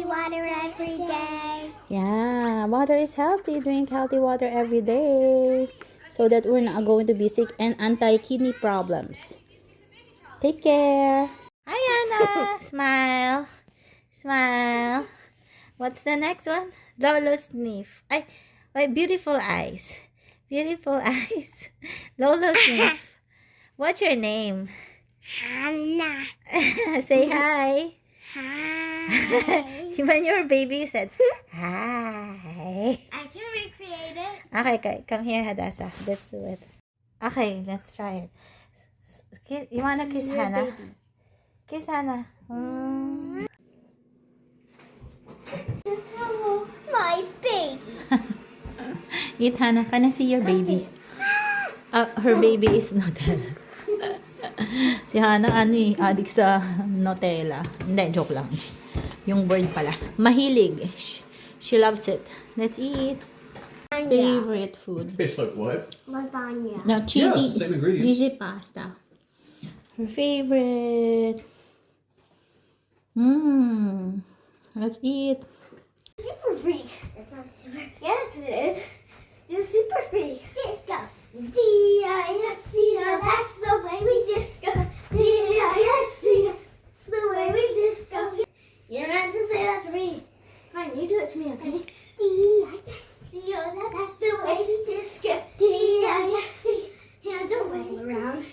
healthy water every day. Yeah, water is healthy. Drink healthy water every day so that we're not going to be sick and anti-kidney problems. Take care. Hi, Anna. Smile. Smile. What's the next one? Lolo sniff. Beautiful eyes. Beautiful eyes. Lolo sniff. What's your name? Hannah. Say hi. Hi. When you were a baby, you said, hi. I can recreate it. Okay, come here, Hadassah. Let's do it. Okay, let's try it. You wanna kiss Hannah? Kiss Hannah. My baby. Eat, Hannah. Can I see your baby? Her baby is Nutella. Si Hannah, addict sa Nutella. Hindi, joke lang. Yung word pala. Mahilig. She loves it. Let's eat. Favorite food. Tastes like what? Lasagna. Now, cheesy, Yeah, same ingredients. cheesy pasta. Her favorite. Let's eat. Super freak. It's not super. Yes, it is. Do super freak. Disco. D-I-S-C-O. That's the way we disco. D-I-S-C-O. That's the way we disco. You're meant to say that to me. Fine, you do it to me, okay? D-I-S-C-O. That's the way we disco. D-I-S-C-O. Hands are waving around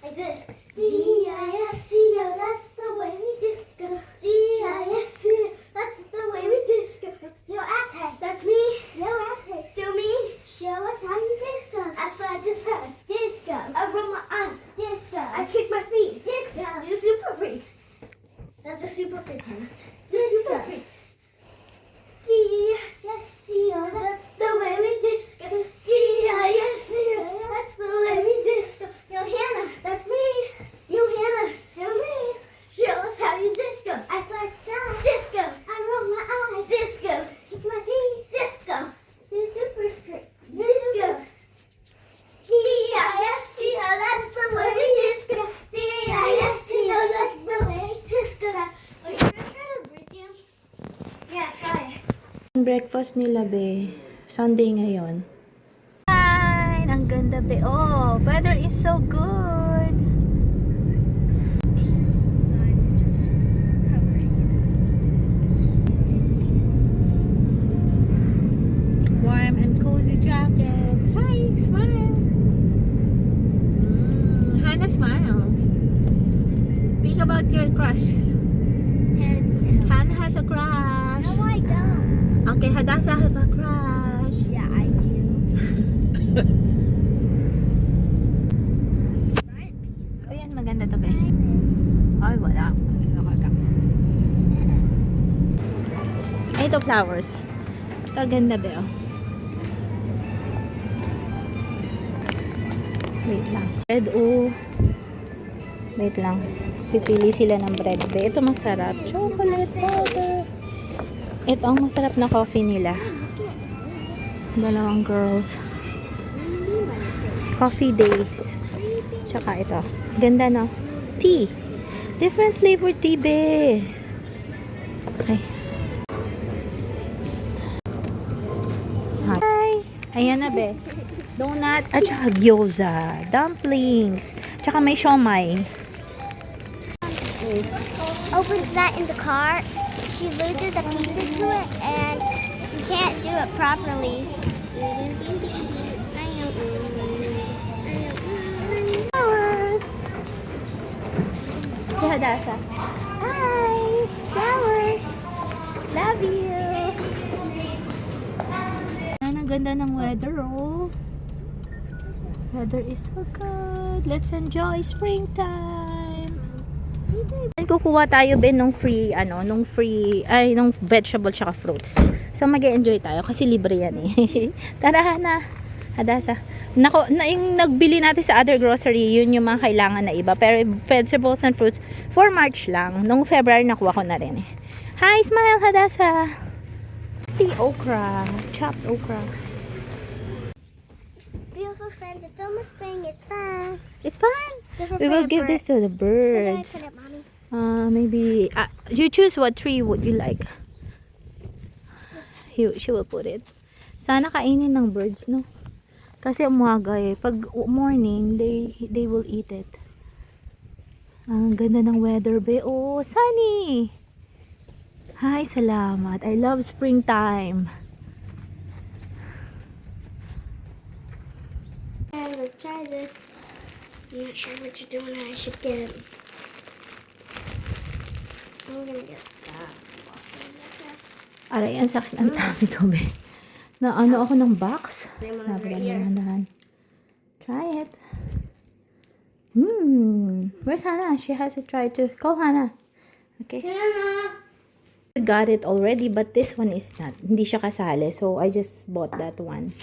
like this. D-I-S-C-O. That's the way we disco. D-I-S-C-O. That's the way we disco. Yo, Ate, that's me. Yo, Ate, still me. Show us how you disco. I slide to side. Disco. I roll my arms. Disco. I kick my feet. Disco. Do super freak. That's a super freak, Hannah. Do super freak. D-I-S-C-O. That's the way we disco. D-I-S-C-O. That's the way we disco. Yo, Hannah, that's me. Yo, Hannah, still me. Show us how you disco. I slide to side. Disco. I roll my eyes. Disco. Kick my feet. Disco. Do super freak. Disco. D-I-S-C-O. That's the way we disco. D-I-S-C-O. That's the way we disco. Wait, can I try the break dance? Yeah, try it. Breakfast nila, be. Sunday ngayon. Hi! Ang ganda, be. Oh, weather is so good. Warm and cozy jackets. Hi, smile. Hannah, smile. Think about your crush. Hannah has a crush. No, I don't. Okay, Hadassah has a crush. Yeah, I do. Oh, yan. Maganda to, be. Ay, wala. Ito, flowers. Ito, ganda, be, oh. Wait lang. Bread, oh. Wait lang. Pipili sila ng bread, be. Ito masarap. Chocolate powder. Ito ang masarap na coffee nila. Dalawang girls. Coffee days. Tsaka ito. Ganda, no? Tea. Different flavor tea, be. Okay. Hi. Ayan na, be. Donut. At saka gyoza. Dumplings. Tsaka may siomai. Opens that in the car. She loses the pieces to it, and you can't do it properly. Flowers. Si Hadassah. Hi. Flowers. Love you. Ang ganda ng weather, oh. Weather is so good. Let's enjoy springtime. Kukuha tayo Ben nung free nung vegetable tsaka fruits. So mag-enjoy tayo kasi libre yan eh. Tara na. Hadassah. Yung nagbili natin sa other grocery, yun yung mga kailangan na iba. Pero vegetables and fruits for March lang. Nung February nakuha ko na rin eh. Hi, smile Hadassah. The okra, chopped okra. Beautiful friends, it's almost spring. It's fun. It's fun. We will give this to the birds. Put it, Mommy. Maybe you choose what tree would you like. she will put it. Sana kainin ng birds, no? Kasi umaga eh. Pag morning, they will eat it. Ang ganda ng weather, be. Oh, sunny! Hi, salamat. I love springtime. Okay, let's try this. I'm not sure what you're doing. I should get. I'm gonna get that. Aray, ang sakit ang tummy ko, be. Na ano ako ng box. Same one as right Laban, here. dahan. Try it. Where's Hannah? She has to try to. Call Hannah. Okay. Hannah. I got it already, but this one is not. Hindi siya kasali. So, I just bought that one.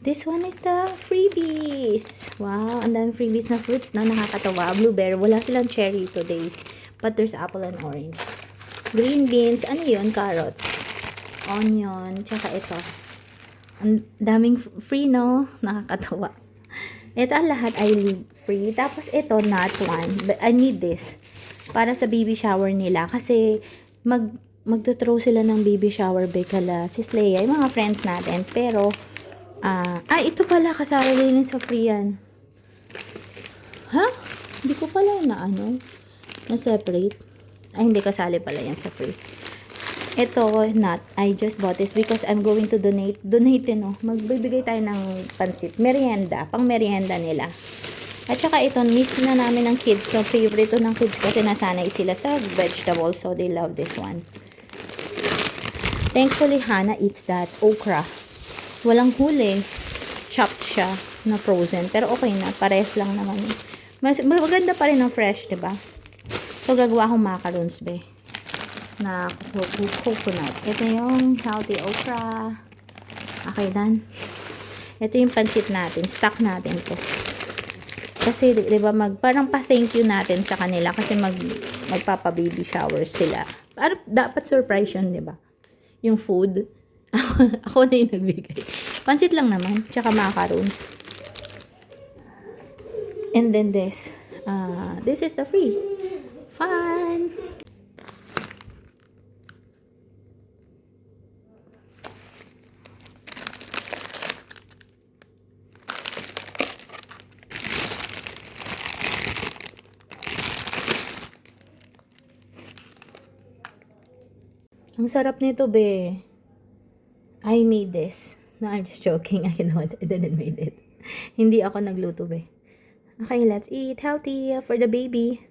This one is the freebies. Wow, and then freebies na fruits na nakakatawa. Blueberry. Wala silang cherry today. But there's apple and orange. Green beans. Ano yun? Carrots. Onion. Tsaka ito. Ang daming free, no? Nakakatawa. Ito ang lahat ay free. Tapos ito, not one. But I need this. Para sa baby shower nila. Kasi magto-throw sila ng baby shower kala sis Leia, yung mga friends natin. Pero, ito pala, kasali din sa free yan. Ha? Hindi ko pala na na-separate. Ay, hindi kasali pala yan sa free. Ito, not. I just bought this because I'm going to donate. Donate, no? Magbibigay tayo ng pansit. Merienda. Pang merienda nila. At saka ito, miss na namin ng kids. So, favorite to ng kids kasi nasanay sila sa vegetables. So, they love this one. Thankfully, Hannah eats that okra. Walang huli. Chopped siya na frozen. Pero okay na. Pares lang naman. Maganda pa rin ng fresh, diba? So, gagawa akong macarons, be. Na coconut. Ito yung healthy okra. Okay, done. Ito yung pansit natin. Stock natin to. Kasi, di ba, parang pa-thank you natin sa kanila kasi magpapa-baby showers sila. Dapat surprise yun, di ba? Yung food. Ako na yung nagbigay. Pansit lang naman. Tsaka macarons. And then this. This is the free. Fun! Ang sarap nito, be. I made this. No, I'm just joking. I didn't made it. Hindi ako nagluto, be. Okay, let's eat healthy for the baby.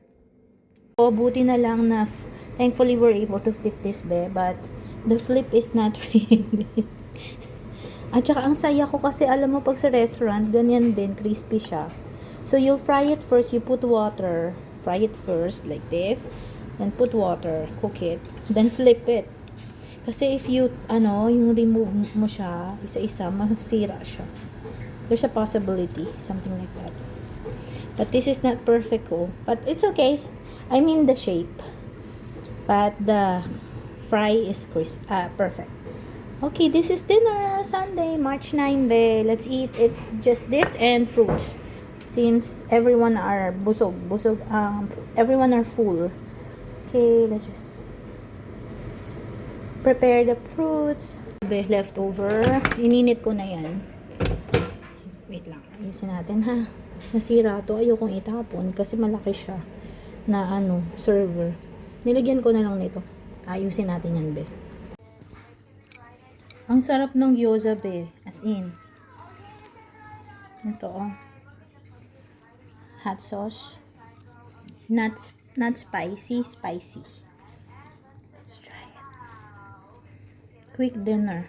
O, buti na lang na thankfully we're able to flip this, be. But the flip is not really. At saka ang saya ko kasi alam mo pag sa restaurant, ganyan din, crispy siya. So, you'll fry it first. You put water. Fry it first like this. Then put water, cook it, then flip it. Kasi if you, yung remove mo siya, isa-isa, masira siya. There's a possibility, something like that. But this is not perfect, but it's okay. I mean the shape. But the fry is perfect. Okay, this is dinner, Sunday, March 9, be. Let's eat. It's just this and fruits. Since everyone are busog, everyone are full. Okay, let's just prepare the fruits. Leftover. Ininit ko na yan. Wait lang. Ayusin natin, ha. Nasira to. Ayokong itapon kasi malaki siya na server. Nilagyan ko na lang nito. Ayusin natin yan, be. Ang sarap ng gyoza, be. As in. Ito, hot sauce. Not spicy. Let's try it. Quick dinner.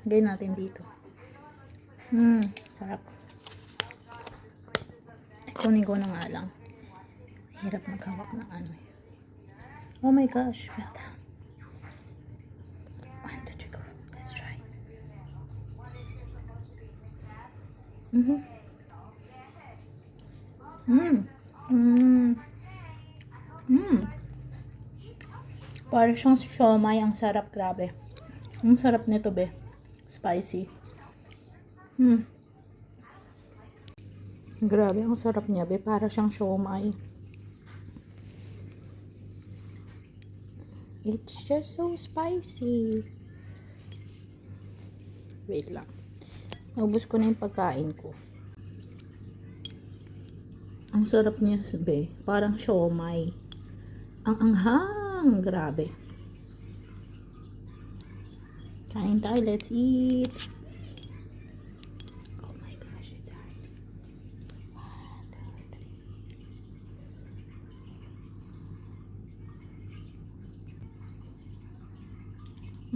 Gawin natin dito. Sarap. Kunin ko na nga lang. Hirap maghawak ng Oh my gosh. Well done. 1, 2, 3, go. Let's try. Para siyang siomai. Ang sarap, grabe. Ang sarap nito, be. Spicy. Grabe, ang sarap niya, be. Para siyang siomai. It's just so spicy. Wait lang. Naubos ko na yung pagkain ko. Ang sarap niya, sabi. Parang siomai. Ang anghang. Grabe. Kain tayo. Let's eat. Oh my gosh, it's hard. 1,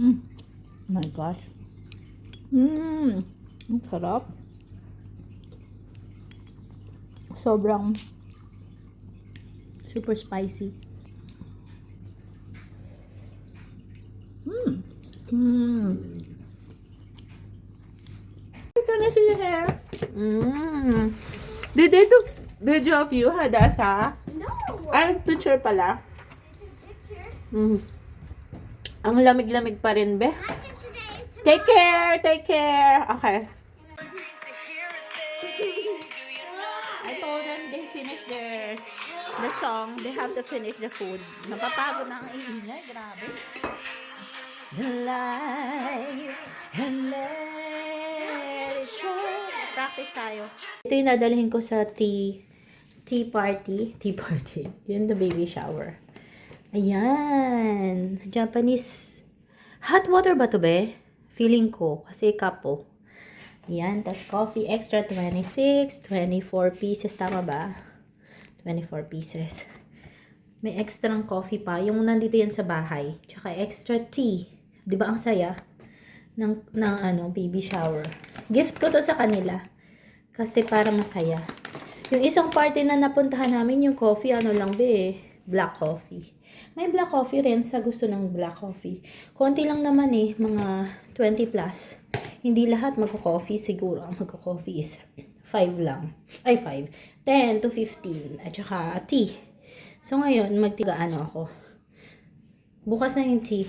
2, 3. Oh my gosh. Ang sarap. Sobrang super spicy. Ito na si hair. Did they took video of you, Hadasa? No. Ay, picture pala. Picture. Ang lamig-lamig pa rin, be. My picture day is tomorrow. Take care, take care. Okay. I told them they finish the song. They have to finish the food. Napapagod na ang iingay. Grabe. The light and let it show. Practice tayo. Ito yung dadalhin ko sa tea party. Tea party. Yun, the baby shower. Ayan. Japanese. Hot water ba to, be? Feeling ko. Kasi kapo. Ayan. Tas coffee extra 26. 24 pieces. Tama ba? 24 pieces. May extra ng coffee pa. Yung nandito yan sa bahay. Tsaka extra tea. Di ba ang saya? Ng baby shower. Gift ko to sa kanila. Kasi para masaya. Yung isang party na napuntahan namin, yung coffee, lang be, black coffee. May black coffee rin sa gusto ng black coffee. Konti lang naman mga 20 plus. Hindi lahat magko-coffee. Siguro ang magko-coffee is 5 lang. Ay, 5. 10 to 15. At saka tea. So ngayon, ako. Bukas na yung tea.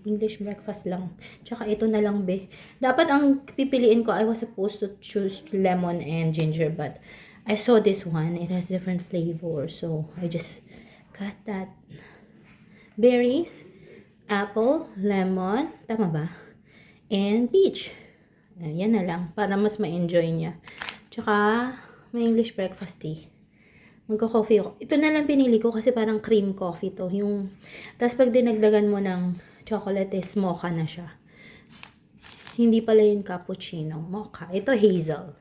English breakfast lang. Tsaka ito na lang, be. Dapat ang pipiliin ko, I was supposed to choose lemon and ginger, but I saw this one. It has different flavor. So, I just got that. Berries, apple, lemon, tama ba? And peach. Yan na lang, para mas ma-enjoy niya. Tsaka, may English breakfast tea. Magka-coffee ako. Ito na lang pinili ko kasi parang cream coffee to. Tapos pag dinagdagan mo ng chocolate is mocha na siya. Hindi pala yung cappuccino. Mocha. Ito hazel.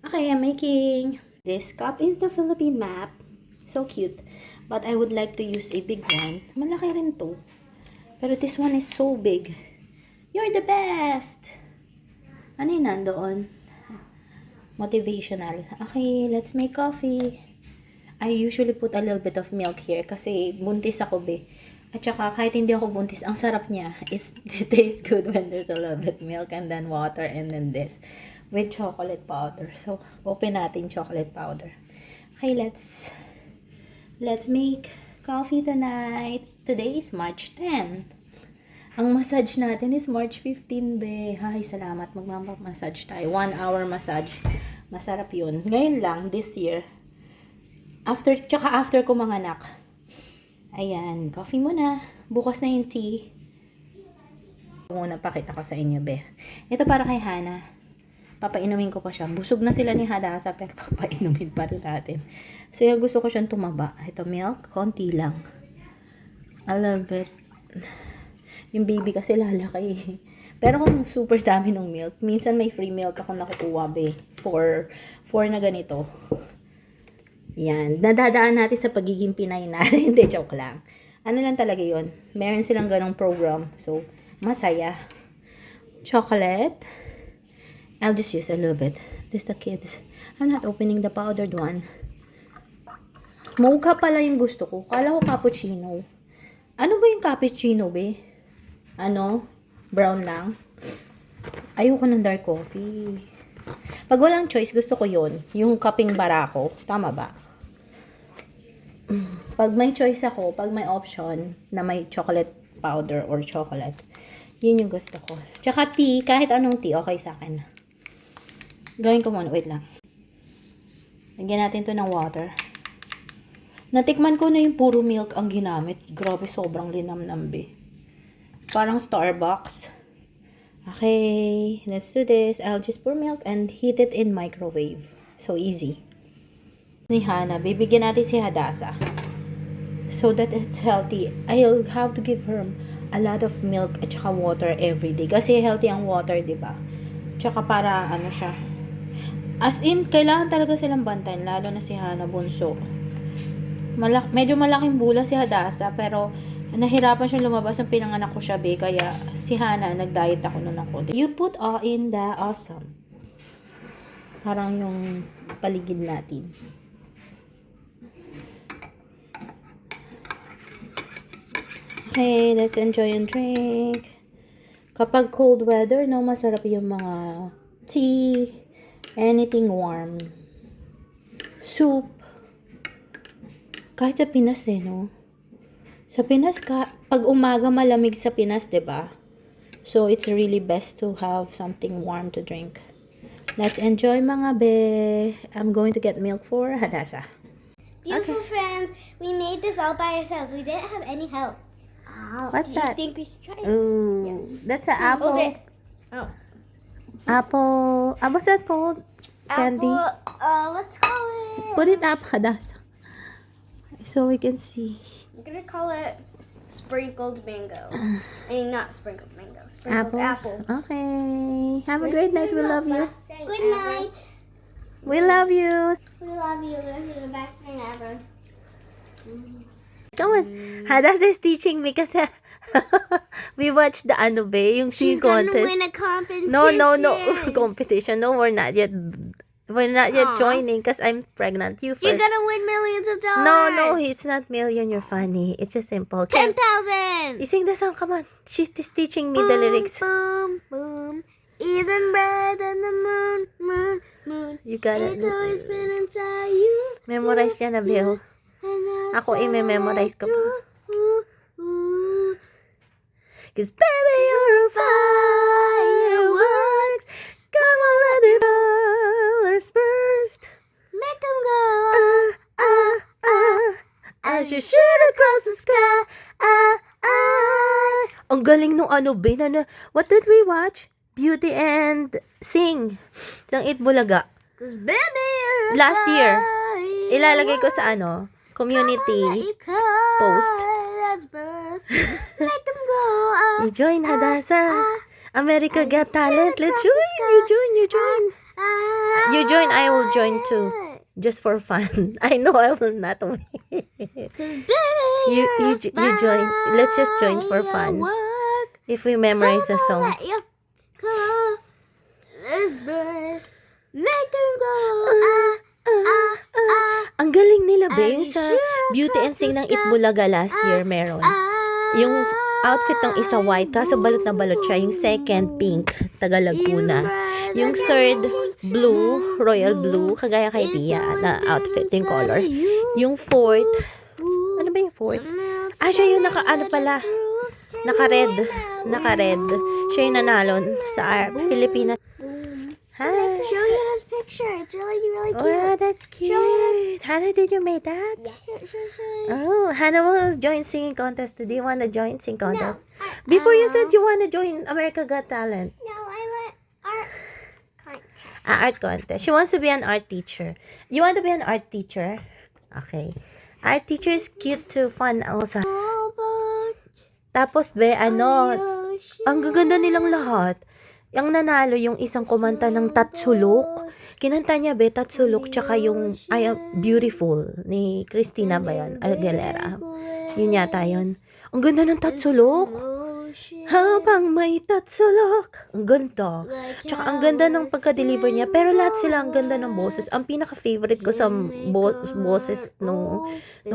Okay, I'm making. This cup is the Philippine map. So cute. But I would like to use a big one. Malaki rin to. Pero this one is so big. You're the best! Ano yung nandoon? Motivational. Okay, let's make coffee. I usually put a little bit of milk here kasi buntis ako, be. At saka kahit hindi ako buntis, ang sarap niya. It tastes good when there's a little bit milk and then water and then this with chocolate powder. So, open natin chocolate powder. Okay, let's make coffee tonight. Today is March 10. Ang massage natin is March 15, be. Ay, salamat. Magmamassage tayo. 1 hour massage. Masarap yun. Ngayon lang, this year. After ko manganak. Ayan, coffee muna. Bukas na yung tea. Muna pakita ko sa inyo, be. Ito para kay Hana. Papainumin ko pa siya. Busog na sila ni Hadasa, pero papainumin pa rin natin. So, yung gusto ko siyang tumaba. Ito, milk. Konti lang. A little bit. Yung baby kasi lalaki. Pero kung super dami ng milk, minsan may free milk ako nakukuha, be. 4 na ganito. Yan. Nadadaan natin sa pagiging Pinay natin. Hindi, joke lang. Ano lang talaga yon. Meron silang ganong program. So, masaya. Chocolate. I'll just use a little bit. This the kids. I'm not opening the powdered one. Mocha pala yung gusto ko. Kala ko cappuccino. Ano ba yung cappuccino, be? Brown lang. Ayoko ng dark coffee. Pag walang choice, gusto ko yon. Yung kaping barako. Tama ba? Pag may choice ako, pag may option na may chocolate powder or chocolate, yun yung gusto ko. Tsaka tea, kahit anong tea, okay sa akin. Gawin ko muna. Wait lang. Lagyan natin to ng water. Natikman ko na yung puro milk ang ginamit. Grabe, sobrang linamnam, be. Parang Starbucks. Okay, let's do this. I'll just pour milk and heat it in microwave. So easy. Ni Hana, bibigyan natin si Hadasa. So that it's healthy. I'll have to give her a lot of milk at saka water every day. Kasi healthy ang water, di ba? Tsaka para ano siya. As in, kailangan talaga silang bantayan. Lalo na si Hana bunso. Medyo malaking bula si Hadasa. Pero nahirapan siya lumabas ng pinanganak ko siya, be. Kaya si Hana, nag-diet ako nun ng konti. You put all in the awesome. Parang yung paligid natin. Okay, let's enjoy and drink. Kapag cold weather, no, masarap yung mga tea, anything warm. Soup. Kahit sa Pinas no? Sa Pinas, pag umaga malamig sa Pinas, diba? So, it's really best to have something warm to drink. Let's enjoy mga be. I'm going to get milk for Hadasa. Beautiful friends, we made this all by ourselves. We didn't have any help. What's Do you that? think we should try it? Ooh, that's an apple. Hold it. Oh. Apple. What's that called? Candy. Apple, let's call it. Put it up, Hadasa. So we can see. I'm gonna call it sprinkled mango. I mean, not sprinkled mango. Sprinkled Apples. apple. Okay. Have a great night. We love you. Good night. We love you. We love you. This is the best thing ever. Come on. Hadasa is teaching me kasi we watched the ano be, yung She's singing gonna contest. win a competition. No. Competition. No, we're not yet. We're not yet Aw. joining because I'm pregnant. You You're first. gonna win millions of dollars. No, it's not million. You're funny. It's just simple. 10,000. You sing the song. Come on. She's just teaching me the lyrics. Boom, boom. Even brighter than the moon, moon, moon. You got it. It's always been inside you. Memorize niya na, Bill. Ako, i-memorize ko pa. Cause baby, you're a fireworks. Come on, let the colors burst. Make them go. As you shoot across the sky. Ang galing nung ano, Ben. What did we watch? Beauty and Sing. Sang Itbulaga. Cause baby, you're a Last year. fireworks. Ilalagay ko sa ano, community post. Make them go. You join, Hadasa. America Got Talent. Let's join. You join. I will join too. Just for fun. I know I will not win. Cause baby, You join. Let's just join for fun. If we memorize the song. Make them go. Ang galing nila, be. Yung sa Beauty and Sing ng Itbulaga last year, meron. Yung outfit ng isa white, kaso balot na balot siya. Yung second, pink, taga Laguna. Yung third, blue, royal blue, kagaya kay Tia na outfit, yung color. Yung fourth, ano ba yung fourth? Siya yung naka-red. Siya yung nanalo sa Pilipinas. Hi. Show you this picture. It's really, really cute. Oh, that's cute. Hannah, did you make that? Yes. Oh, Hannah will join singing contest. Do you want to join sing contest? Before you said you want to join America Got Talent. No, I want art contest. Art contest. She wants to be an art teacher. You want to be an art teacher? Okay. Art teacher is cute too, fun also. Tapos, be, ang gaganda nilang lahat. Yung nanalo, yung isang kumanta ng Tatsulok. Kinanta niya, be, Tatsulok, tsaka yung I Am Beautiful ni Christina ba yun? Aguilera. Yun yata yun. Ang ganda ng Tatsulok. Habang may Tatsulok. Ang ganda. Tsaka ang ganda ng pagka-deliver niya. Pero lahat sila ang ganda ng boses. Ang pinaka-favorite ko sa boses nung 5.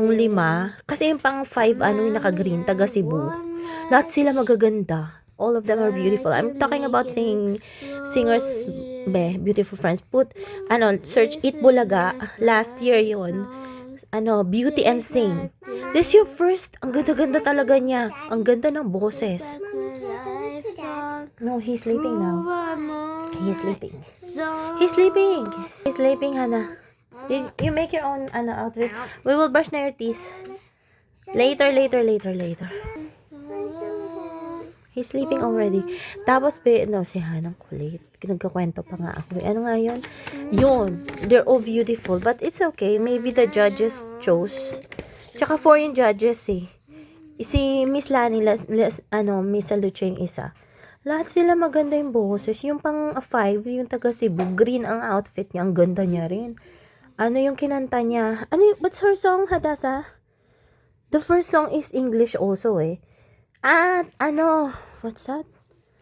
Kasi yung pang 5, yung naka-green, taga Cebu. Lahat sila magaganda. All of them are beautiful. I'm talking about singers, beautiful friends. Search Itbulaga. Last year yun. Beauty and Sing. This yung first. Ang ganda-ganda talaga niya. Ang ganda ng boses. No, he's sleeping now. He's sleeping. He's sleeping, Hannah. You make your own outfit. We will brush na your teeth. Later. He's sleeping already. Tapos, si Hanang kulit. Nagkakwento pa nga ako. Ano nga yun? Yun. They're all beautiful. But it's okay. Maybe the judges chose. Tsaka foreign judges eh. Si Miss Lani, Miss Aluche yung isa. Lahat sila maganda yung boses. Yung pang 5, yung taga Cebu, green ang outfit niya. Ang ganda niya rin. Ano yung kinanta niya? What's her song, Hadasa? The first song is English also eh. At, what's that?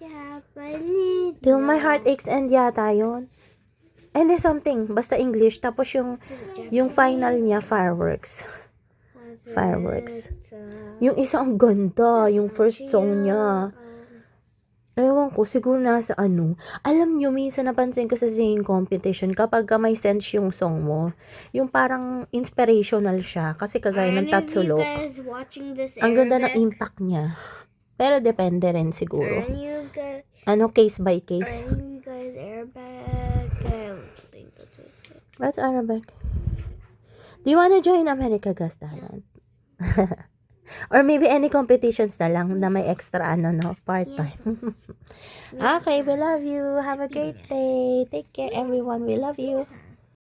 Japanese. Till My Heart Aches and yata yun. And there's something, basta English. Tapos yung final niya, Fireworks. Yung isa ang ganda, yung first song niya. Ewan ko, siguro nasa Alam nyo, minsan napansin ko sa singing competition, kapag may sense yung song mo, yung parang inspirational siya, kasi kagaya ng Tatsulok. Ang ganda ng impact niya. Pero depende rin siguro. Case by case. Are you guys Arabic? I don't think that's what it's called. What's Arabic? Do you wanna join America Gastalan? Or maybe any competitions na lang na may extra part-time. Okay, we love you. Have a great day. Take care everyone. We love you.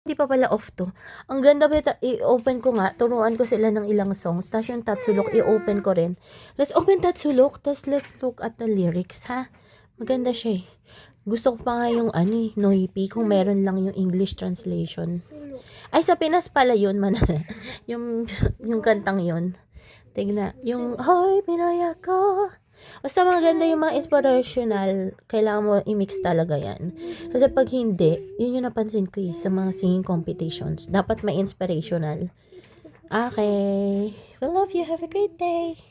Hindi pa pala off to. Ang ganda ba i-open ko nga. Turuan ko sila ng ilang songs. Tapos yung Tatsulok, i-open ko rin. Let's open Tatsulok. Tapos let's look at the lyrics, ha? Maganda siya eh. Gusto ko pa nga yung Noipi kung meron lang yung English translation. Ay, sa Pinas pala yun, yung kantang yun. Tignan. Yung, Hoy, Pinoy ako. Basta maganda yung mga inspirational, kailangan mo i-mix talaga yan. Kasi pag hindi, yun yung napansin ko sa mga singing competitions. Dapat may inspirational. Okay. We love you. Have a great day.